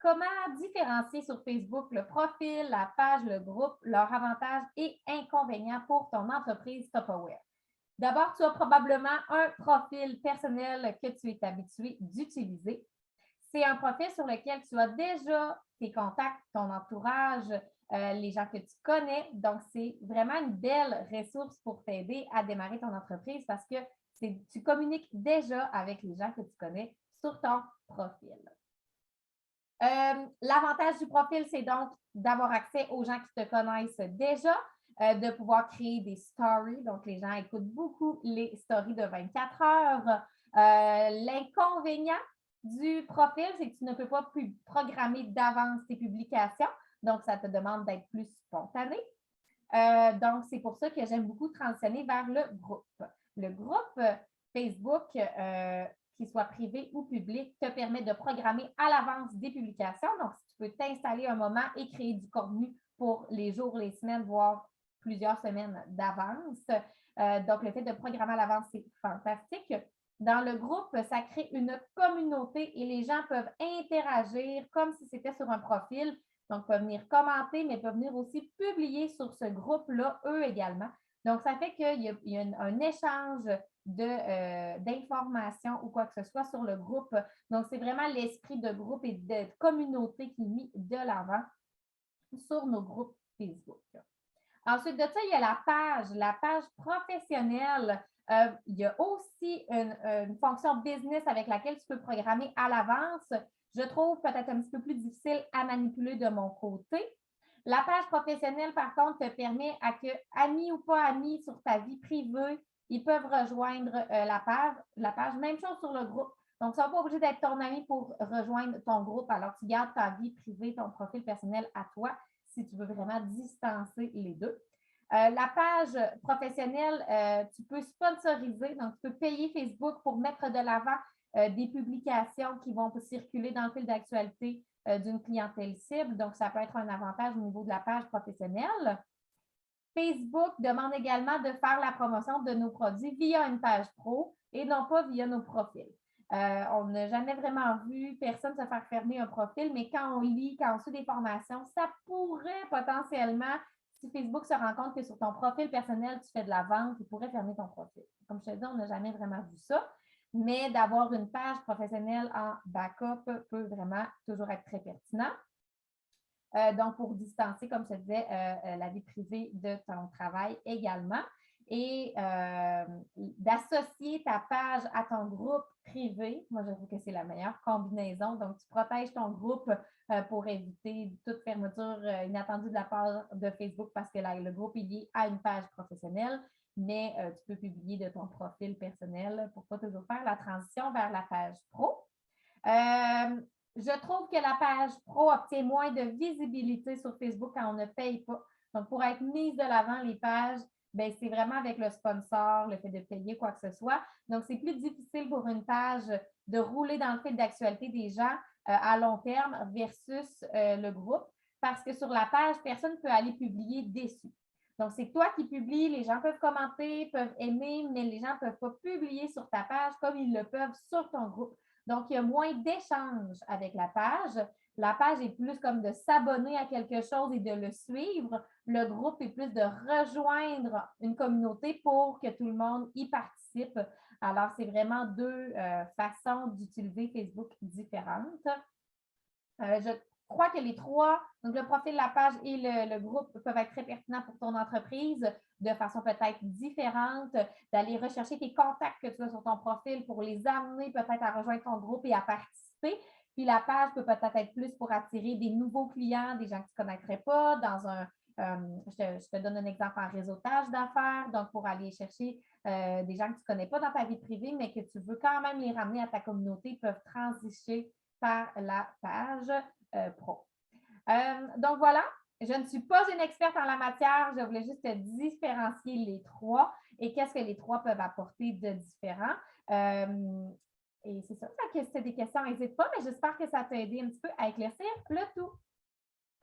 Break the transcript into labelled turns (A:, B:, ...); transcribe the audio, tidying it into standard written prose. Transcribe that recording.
A: comment différencier sur Facebook le profil, la page, le groupe, leurs avantages et inconvénients pour ton entreprise Tupperware. D'abord, tu as probablement un profil personnel que tu es habitué d'utiliser. C'est un profil sur lequel tu as déjà tes contacts, ton entourage, les gens que tu connais. Donc, c'est vraiment une belle ressource pour t'aider à démarrer ton entreprise parce que tu communiques déjà avec les gens que tu connais sur ton profil. L'avantage du profil, c'est donc d'avoir accès aux gens qui te connaissent déjà, de pouvoir créer des stories. Donc, les gens écoutent beaucoup les stories de 24 heures. L'inconvénient du profil, c'est que tu ne peux pas plus programmer d'avance tes publications. Donc, ça te demande d'être plus spontané. Donc, c'est pour ça que j'aime beaucoup transitionner vers le groupe. Le groupe Facebook, qu'il soit privé ou public, te permet de programmer à l'avance des publications. Donc, tu peux t'installer un moment et créer du contenu pour les jours, les semaines, voire plusieurs semaines d'avance. Donc, le fait de programmer à l'avance, c'est fantastique. Dans le groupe, ça crée une communauté et les gens peuvent interagir comme si c'était sur un profil. Donc, peuvent venir commenter, mais peuvent venir aussi publier sur ce groupe-là, eux également. Donc, ça fait qu'il y a un échange d'informations ou quoi que ce soit sur le groupe. Donc, c'est vraiment l'esprit de groupe et de communauté qui est mis de l'avant sur nos groupes Facebook. Ensuite de ça, il y a la page professionnelle. Il y a aussi une fonction business avec laquelle tu peux programmer à l'avance. Je trouve peut-être un petit peu plus difficile à manipuler de mon côté. La page professionnelle, par contre, te permet à que, amis ou pas amis sur ta vie privée, ils peuvent rejoindre la page. Même chose sur le groupe. Donc, ça ne va pas obligé d'être ton ami pour rejoindre ton groupe. Alors, tu gardes ta vie privée, ton profil personnel à toi si tu veux vraiment distancer les deux. La page professionnelle, tu peux sponsoriser, donc tu peux payer Facebook pour mettre de l'avant des publications qui vont circuler dans le fil d'actualité d'une clientèle cible. Donc, ça peut être un avantage au niveau de la page professionnelle. Facebook demande également de faire la promotion de nos produits via une page pro et non pas via nos profils. On n'a jamais vraiment vu personne se faire fermer un profil, mais quand on lit, quand on suit des formations, ça pourrait potentiellement, si Facebook se rend compte que sur ton profil personnel, tu fais de la vente, il pourrait fermer ton profil. Comme je te dis, on n'a jamais vraiment vu ça, mais d'avoir une page professionnelle en backup peut vraiment toujours être très pertinent. Donc, pour distancer, comme je te disais, la vie privée de ton travail également. Et d'associer ta page à ton groupe privé. Moi, je trouve que c'est la meilleure combinaison. Donc, tu protèges ton groupe pour éviter toute fermeture inattendue de la part de Facebook parce que là, le groupe est lié à une page professionnelle, mais tu peux publier de ton profil personnel pour pas toujours faire la transition vers la page pro. Je trouve que la page pro obtient moins de visibilité sur Facebook quand on ne paye pas. Donc, pour être mise de l'avant, les pages, c'est vraiment avec le sponsor, le fait de payer quoi que ce soit. Donc, c'est plus difficile pour une page de rouler dans le fil d'actualité des gens à long terme versus le groupe parce que sur la page, personne ne peut aller publier dessus. Donc, c'est toi qui publies, les gens peuvent commenter, peuvent aimer, mais les gens ne peuvent pas publier sur ta page comme ils le peuvent sur ton groupe. Donc, il y a moins d'échanges avec la page. La page est plus comme de s'abonner à quelque chose et de le suivre. Le groupe est plus de rejoindre une communauté pour que tout le monde y participe. Alors, c'est vraiment deux façons d'utiliser Facebook différentes. Je crois que les trois, donc le profil, la page et le groupe peuvent être très pertinents pour ton entreprise de façon peut-être différente, d'aller rechercher tes contacts que tu as sur ton profil pour les amener peut-être à rejoindre ton groupe et à participer. Puis la page peut peut-être être plus pour attirer des nouveaux clients, des gens que tu ne connaîtrais pas dans un, je te donne un exemple en réseautage d'affaires, donc pour aller chercher des gens que tu ne connais pas dans ta vie privée, mais que tu veux quand même les ramener à ta communauté, peuvent transiger par la page pro. Donc voilà, je ne suis pas une experte en la matière, je voulais juste te différencier les trois et qu'est-ce que les trois peuvent apporter de différent. Et c'est ça, que si tu as des questions, n'hésite pas, mais j'espère que ça t'a aidé un petit peu à éclaircir le tout.